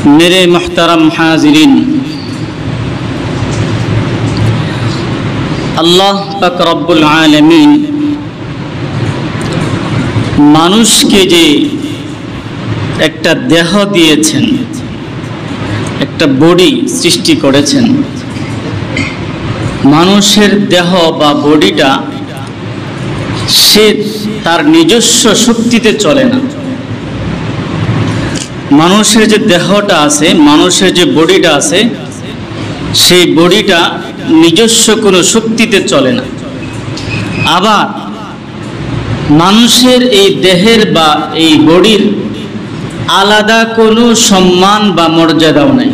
मेरे मुहतरम हाजिरीन, अल्लाह पाक रब्बुल आलमीन মানুষকে যে একটা দেহ দিয়েছেন, একটা বডি সৃষ্টি করেছেন। মানুষের দেহ বা বডিটা সে তার নিজস্ব শক্তিতে চলে না। মানুষের যে দেহটা আছে, মানুষের যে বডিটা আছে, সেই বডিটা নিজস্ব কোনো শক্তিতে চলে না। আবার মানুষের এই দেহের বা এই বডির আলাদা কোনো সম্মান বা মর্যাদাও নাই।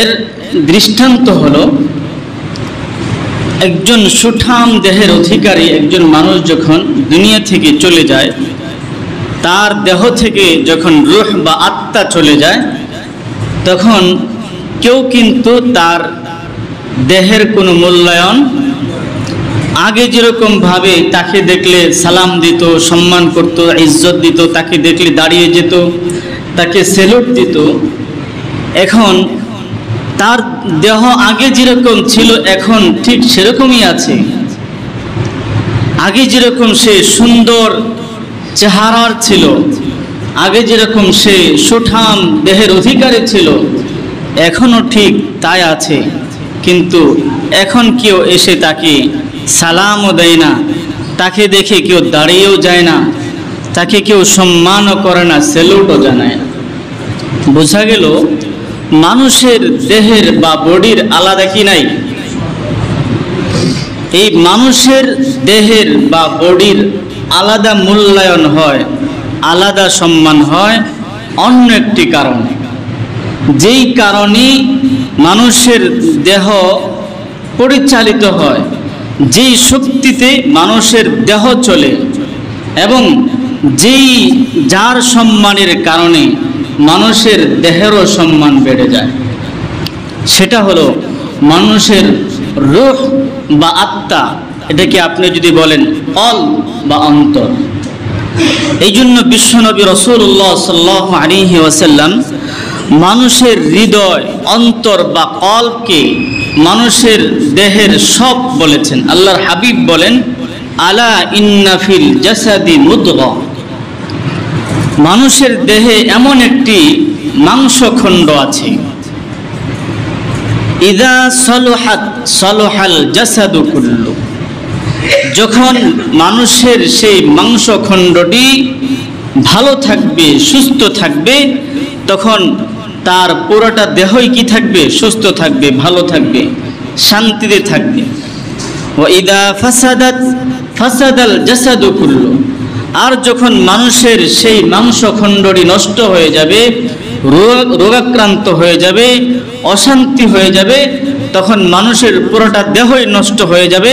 এর দৃষ্টান্ত হলো, একজন সুঠাম দেহের অধিকারী একজন মানুষ যখন দুনিয়া থেকে চলে যায়, তার দেহ থেকে যখন রূহ বা আত্মা চলে যায়, তখন কেউ কিন্তু তার দেহের কোনো মূল্যায়ন, আগে যেরকম ভাবে তাকে দেখলে সালাম দিত, সম্মান করত, ইজ্জত দিত, তাকে দেখলে দাঁড়িয়ে যেত, তাকে সেলুট দিত, এখন তার দেহ আগে যেরকম ছিল এখন ঠিক সেরকমই আছে। আগে যেরকম সে সুন্দর চেহারার ছিল, আগে যেরকম সে সুঠাম দেহের অধিকারী ছিল, এখনও ঠিক তাই আছে। কিন্তু এখন কেউ এসে তাকে সালামও দেয় না, তাকে দেখে কেউ দাঁড়িয়েও যায় না, তাকে কেউ সম্মানও করে না, সেলুটও জানায় না। বোঝা গেল মানুষের দেহের বা বডির আলাদা কি নাই? এই মানুষের দেহের বা বডির আলাদা মূল্যায়ন হয়, আলাদা সম্মান হয় অন্য একটি কারণে। যেই কারণে মানুষের দেহ পরিচালিত হয়, যেই শক্তিতে মানুষের দেহ চলে, এবং যার সম্মানের কারণে মানুষের দেহেরও সম্মান বেড়ে যায়, সেটা হলো মানুষের রূহ বা আত্মা। এটাকে আপনি যদি বলেন অল বা অন্তর। এই জন্য বিশ্বনবী রাসূলুল্লাহ সাল্লাল্লাহু আলাইহি ওয়াসাল্লাম মানুষের হৃদয়, অন্তর বা কলবকে মানুষের দেহের সব বলেছেন। আল্লাহর হাবিব বলেন, আলা ইন্না ফিল জাসাদি মুদগা, মানুষের দেহে এমন একটি মাংসখণ্ড আছে, ইদা সলহাত সলহাল জাসাদু কুল্লু, যখন মানুষের সেই মাংসখণ্ডটি ভালো থাকবে, সুস্থ থাকবে, তখন তার পুরোটা দেহই কি থাকবে? সুস্থ থাকবে, ভালো থাকবে, শান্তিতে থাকবে। ওয়া ইদা ফাসাদাত ফাসাদাল জাসাদু কুল্লু, আর যখন মানুষের সেই মাংসখণ্ডটি নষ্ট হয়ে যাবে, রোগাক্রান্ত হয়ে যাবে, অশান্তি হয়ে যাবে, তখন মানুষের পুরোটা দেহই নষ্ট হয়ে যাবে,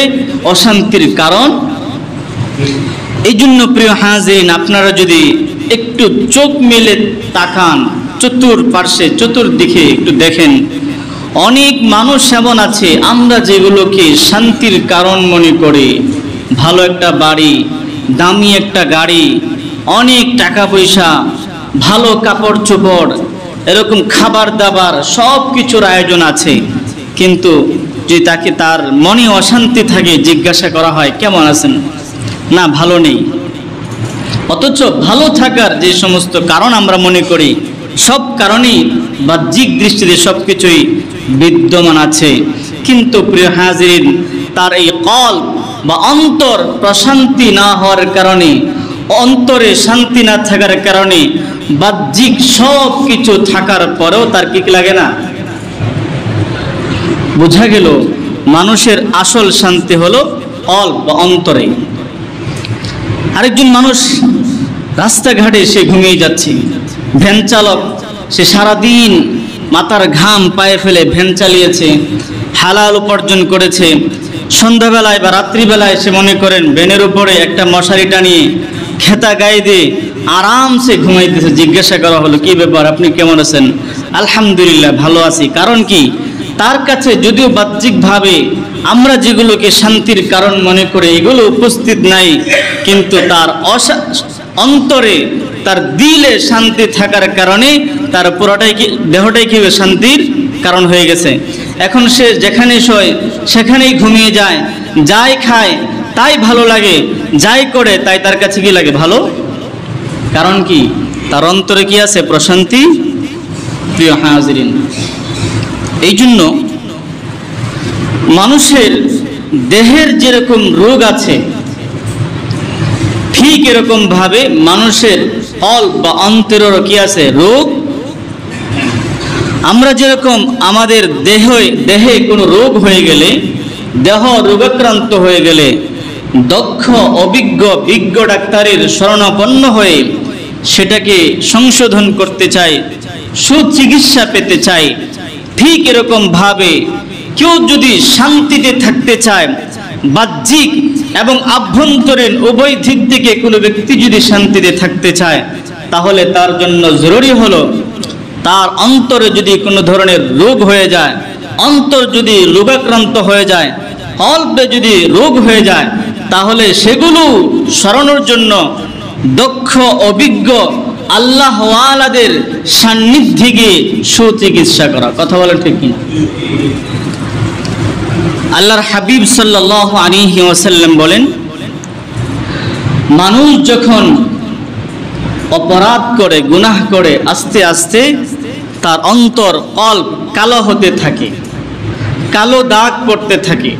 অশান্তির কারণ। এই জন্য প্রিয় হাজিরিন, আপনারা যদি একটু চোখ মেলে তাকান, চতুর্পার্শ্বে চতুর্দিকে একটু দেখেন, অনেক মানুষ এমন আছে আমরা যেগুলোকে শান্তির কারণ মনে করি, ভালো একটা বাড়ি, দামি একটা গাড়ি, অনেক টাকা পয়সা, ভালো কাপড় চোপড়, এরকম খাবার দাবার সব কিছুর আয়োজন আছে, কিন্তু যদি তাকে তার মনে অশান্তি থাকে, জিজ্ঞাসা করা হয় কেমন আছেন, না ভালো নেই। অথচ ভালো থাকার যে সমস্ত কারণ আমরা মনে করি, সব কারণেই বাহ্যিক দৃষ্টিতে সব কিছুই বিদ্যমান আছে। কিন্তু প্রিয় হাজিরিন, তার এই কলব বা অন্তর প্রশান্তি না হওয়ার কারণে, অন্তরে শান্তি না থাকার কারণে বাহ্যিক সব কিছু থাকার পরেও তার কি লাগে না। বোঝা গেল মানুষের আসল শান্তি হলো কলব বা অন্তরে। আরেকজন মানুষ রাস্তাঘাটে সে ঘুমিয়ে যাচ্ছে, ভ্যান চালক, সে সারাদিন মাথার ঘাম পায়ে ফেলে ভ্যান চালিয়েছে, হালাল উপার্জন করেছে, সন্ধ্যাবেলায় বা রাত্রিবেলায় সে মনে করেন ভ্যানের উপরে একটা মশারি টানিয়ে খেতা গায়ে দিয়ে আরামসে ঘুমাইতেছে। জিজ্ঞাসা করা হলো কি ব্যাপার, আপনি কেমন আছেন? আলহামদুলিল্লাহ ভালো আছি। কারণ কি? তার কাছে যদিও বাহ্যিকভাবে আমরা যেগুলোকে শান্তির কারণ মনে করে এগুলো উপস্থিত নাই, কিন্তু তার অন্তরে তার দিলে শান্তি থাকার কারণে তার পুরোটাই দেহটাই কি শান্তির কারণ হয়ে গেছে। এখন সে যেখানে শোয় সেখানেই ঘুমিয়ে যায়, যাই খায় তাই ভালো লাগে, যাই করে তাই তার কাছে কি লাগে ভালো। কারণ কি? তার অন্তরে কি আছে? প্রশান্তি। প্রিয় হাজিরিন, এই জন্য মানুষের দেহের যেরকম রোগ আছে ঠিক এরকম ভাবে মানুষের কলব বা অন্তরেরও কি আছে রোগ। আমরা যেরকম আমাদের দেহে কোনো রোগ হয়ে গেলে, দেহ রোগাক্রান্ত হয়ে গেলে দক্ষ বিজ্ঞ ডাক্তারের শরণাপন্ন হয়ে সেটাকে সংশোধন করতে চাই, সুচিকিৎসা পেতে চাই, ঠিক এরকম ভাবে কেউ যদি শান্তিতে থাকতে চায়, বাহ্যিক এবং আভ্যন্তরীণ উভয় দিক থেকে কোনো ব্যক্তি যদি শান্তিতে থাকতে চায়, তাহলে তার জন্য জরুরি হলো তার অন্তরে যদি কোনো ধরনের রোগ হয়ে যায়, অন্তর যদি রোগাক্রান্ত হয়ে যায়, কলবে যদি রোগ হয়ে যায়, তাহলে সেগুলো সরানোর জন্য দক্ষ অভিজ্ঞ আল্লাহওয়ালাদের সান্নিধ্যে গিয়ে সুচিকিৎসা করা। কথা বলেন ঠিক কিনা? আল্লাহর হাবিব সাল্লাল্লাহু আলাইহি ওয়াসাল্লাম বলেন, মানুষ যখন অপরাধ করে, গুনাহ করে, আস্তে আস্তে তার অন্তর কলব কালো হতে থাকে, কালো দাগ পড়তে থাকে।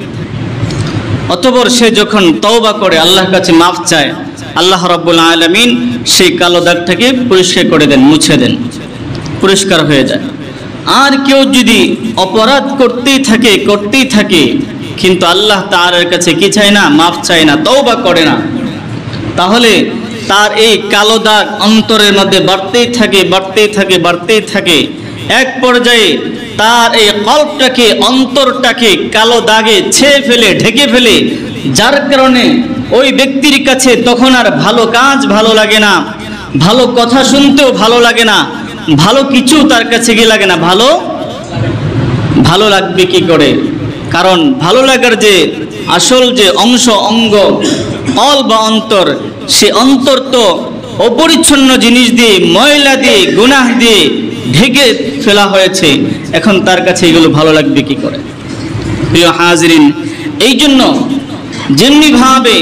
অতঃপর সে যখন তওবা করে আল্লাহর কাছে মাফ চায়, আল্লাহ রাব্বুল আলামিন সেই কালো দাগটাকে পরিষ্কার করে দেন, মুছে দেন, পরিষ্কার হয়ে যায়। আর কেউ যদি অপরাধ করতেই থাকে কিন্তু আল্লাহ তাআলার কাছে কি চায় না? মাফ চায় না, তওবা করে না, তাহলে তার এই কালো দাগ অন্তরের মধ্যে বাড়তেই থাকে। এক পর্যায়ে তার এই কলবটাকে, অন্তরটাকে কালো দাগে ছেয়ে ফেলে, ঢেকে ফেলে, যার কারণে ওই ব্যক্তির কাছে তখন আর ভালো কাজ ভালো লাগে না, ভালো কথা শুনতেও ভালো লাগে না, ভালো কিছু তার কাছে কি লাগে না। ভালো লাগবে কি করে? কারণ ভালো লাগার যে আসল যে অঙ্গ কলব বা অন্তর, সে অন্তর তো অপরিচ্ছন্ন জিনিস দিয়ে, ময়লা দিয়ে, গুনাহ দিয়ে ঢেকে ফেলা হয়েছে। এখন তার কাছে এগুলো ভালো লাগবে কি করে? প্রিয় হাজিরিন, এই জন্য যেমনি ভাবে